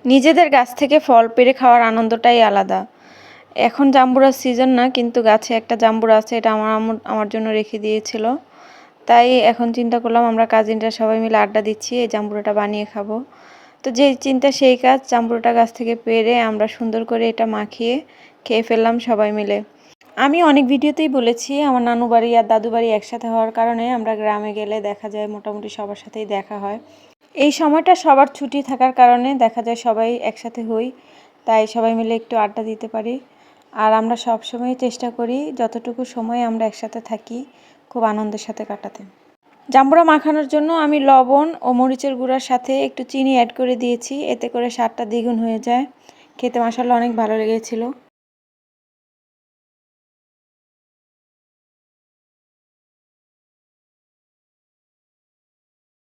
নিজেদের গাছ থেকে ফল পেড়ে খাওয়ার আনন্দটাই আলাদা। এখন জাম্বুরার সিজন না, কিন্তু গাছে একটা জাম্বুরা আছে, এটা আমার আম্মু আমার জন্য রেখে দিয়েছিল। তাই এখন চিন্তা করলাম আমরা কাজিনরা সবাই মিলে আড্ডা দিচ্ছি, এই জাম্বুরাটা বানিয়ে খাবো। তো যে চিন্তা সেই কাজ, জাম্বুরাটা গাছ থেকে পেড়ে আমরা সুন্দর করে এটা মাখিয়ে খেয়ে ফেললাম সবাই মিলে। আমি অনেক ভিডিওতেই বলেছি আমার নানু বাড়ি আর দাদু বাড়ি একসাথে হওয়ার কারণে আমরা গ্রামে গেলে দেখা যায় মোটামুটি সবার সাথেই দেখা হয়। এই সময়টা সবার ছুটি থাকার কারণে দেখা যায় সবাই একসাথে হই, তাই সবাই মিলে একটু আড্ডা দিতে পারি। আর আমরা সবসময় চেষ্টা করি যতটুকু সময় আমরা একসাথে থাকি খুব আনন্দের সাথে কাটাতে। জাম্বুরা মাখানোর জন্য আমি লবণ ও মরিচের গুঁড়ার সাথে একটু চিনি অ্যাড করে দিয়েছি, এতে করে স্বাদটা দ্বিগুণ হয়ে যায়। খেতে মাশাআল্লাহ অনেক ভালো লেগেছিল।